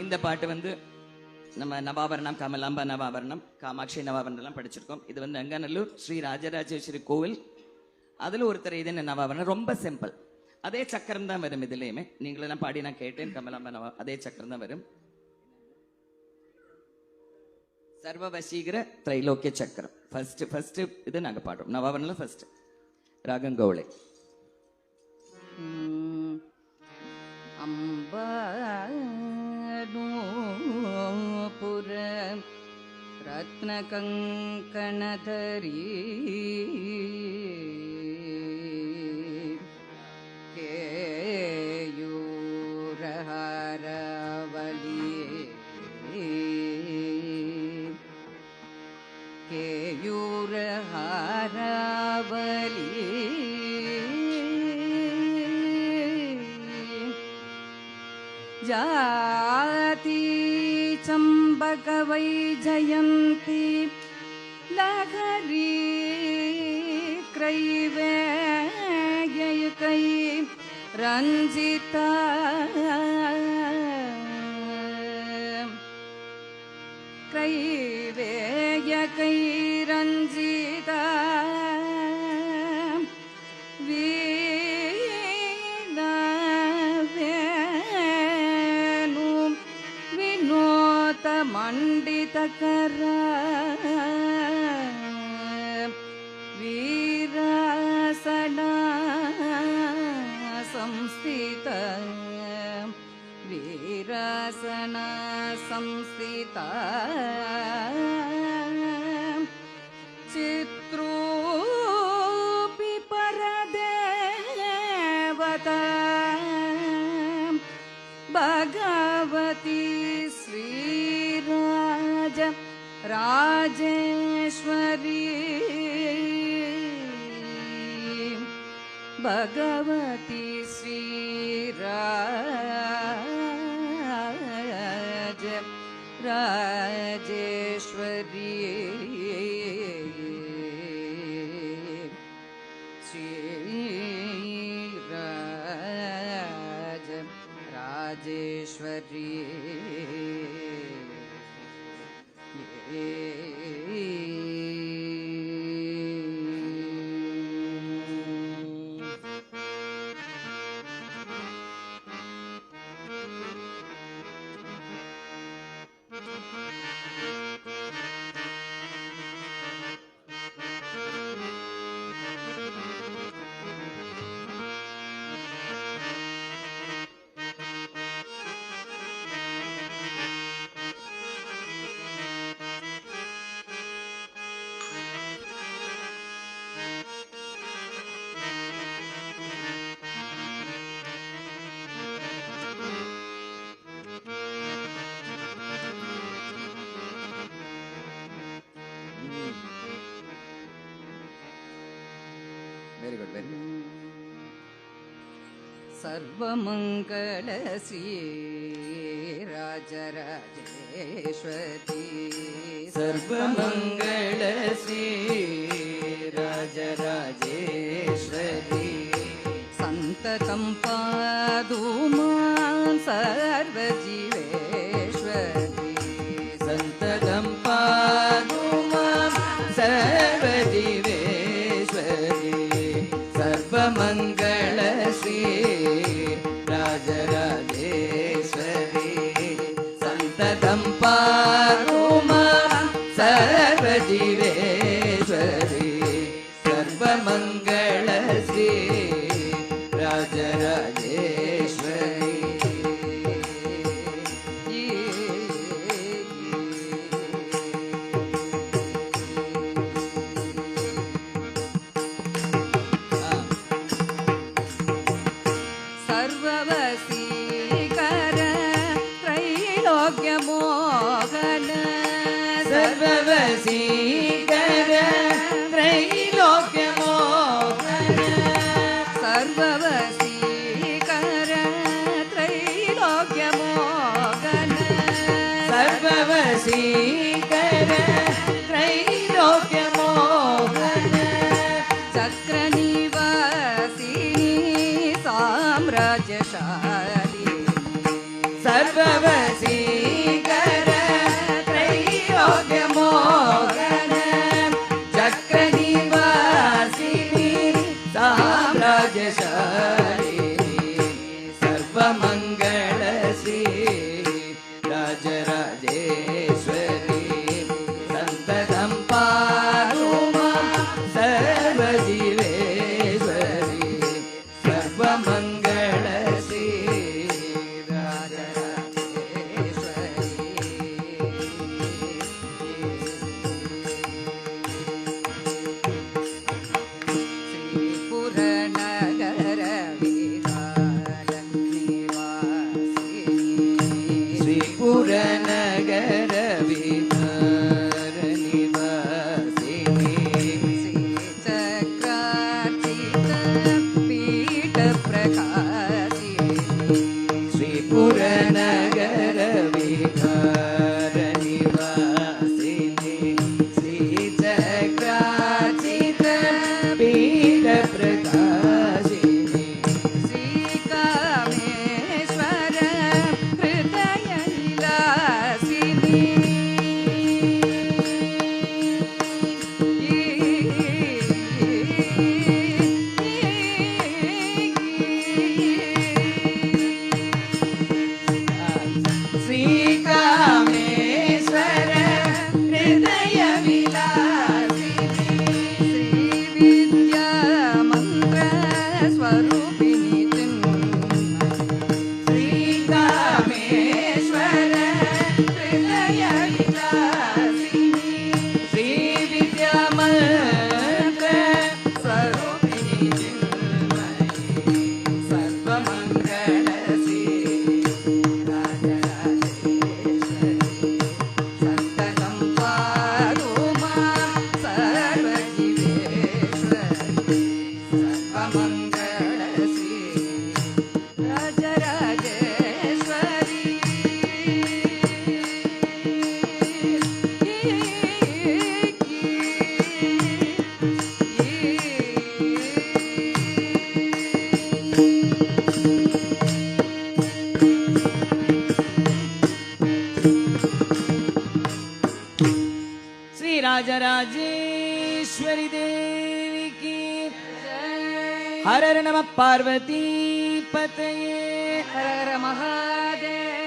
இந்த பாட்டு வந்து நம்ம நவாபரணம், கமலாம்பா நவாபரணம், காமாட்சி நவாபரணம்லாம் படிச்சிருக்கோம். இது வந்து அங்கநல்லூர் ஸ்ரீ ராஜராஜேஸ்வரி கோவில், அதில் ஒருத்தர் இது நவாபரணம். ரொம்ப சிம்பிள். அதே சக்கரம் தான் வரும் இதுலேயுமே. நீங்களெல்லாம் பாடி நான் கேட்டேன். கமலாம்பா நவா அதே சக்கரம் தான் வரும். சர்வவசீகர திரைலோக்கிய சக்கரம் ஃபர்ஸ்ட் இது நாங்கள் பாடுறோம். நவாபரணம் ஃபர்ஸ்ட் ராகம் கௌளை. ಅಂಬನೂಪುರ ರತ್ನ ಕಂಕಣಧರಿ ಕೇಯೂರಹಾರವಲಿ ಕೇಯೂರಹಾರವಲಿ ಜಾತಿ ಚಂಬಕ ವೈಜಯಂತಿ ಲಹರಿ ಕ್ರೈವೇಯಕೈ ರಂಜಿತ ಕ್ರೈವೇಯಕೈ ರಂಜಿತ ಮಂಡಿತಕರ ವೀರಾಸನ ಸಂಸ್ಥಿತ ವೀರಾಸನ ಸಂಸ್ಥಿತ ಚಿತ್ರೂಪಿ ಪರದೇವತ Bhagavati Rajeshwari Bhagavati Shri Rajeshwari Shri Rajeshwari Very good, very good. Sarvamangala Shri Rajarajeshwari Sarvamangala Shri Rajarajeshwari ಸಂತತಂ ಪಾದು ಮಾಂ ಸರ್ವಜೀವೇಶ್ವರಿ ಸಂತತಂ ಪಾದು ಮಾಂ ಸರ್ವಜೀವೇಶ್ವರಿ ಸರ್ವಮಂಗಳ ಶ್ರೀ ರಾಜರಾಜೇಶ್ವರಿ ಸಂತತಂ ಪಾದು ಮಾಂ ಸರ್ವಜೀವೇಶ್ವರಿ ಸರ್ವಮಂಗಳ ಶ್ರೀ ರಾಜರಾಜೇಶ್ವರಿ ಸರ್ವವಸೀಕರ ತ್ರೈಲೋಕ್ಯ ಮೋಹನ ಸರ್ವವಸೀಕರ ತ್ರೈಲೋಕ್ಯ ಮೋಹನ ಸರ್ವವಸೀಕರ ತ್ರೈಲೋಕ್ಯ ಮೋಹನ ಸರ್ವವಸೀಕರ ತ್ರೈಲೋಕ್ಯ ಮೋಹನ ಚಕ್ರ ನಿವಾಸಿನಿ ಸಾಮ್ರಾಜ್ಯಶಾಲಿ ಸರ್ವವಸೀಕರ वसीकर त्रैलोक्यमोहन चक्रनिवासिनी साम्राज्यशालिनी सर्वमङ्गलश्री राजराजेश्वरी सन्ततं पातु मां सर्वजीवेश्वरी सर्वमङ्गलश्री श्रीपुरनगर विहार निवासिनी श्रीपुरनगर विहार निवासिनी श्रीचक्रार्चित पीठ प्रकाशिनी श्रीपुरनगर विहार निवासिनी श्रीचक्रार्चित पीठ प्रकाशिनी श्रीकामेश्वर हृदय विलासिनी श्रीकामेश्वर हृदय विलासिनी श्रीविद्या मंत्र स्वरूपिणी श्रीकामेश्वर हृदय विलासिनी श्रीविद्यामन्त्र स्वरूपिणी चिन्मयी सर्वमङ्गलश्री राजराजेश्वरी सन्ततं पातु मां सर्वजीवेश्वरी सर्वमङ्गलश्री राजराजेश्वरी श्री राजराजेश्वरी देवी की हर हर नमः पार्वती पतये हर हर महादेव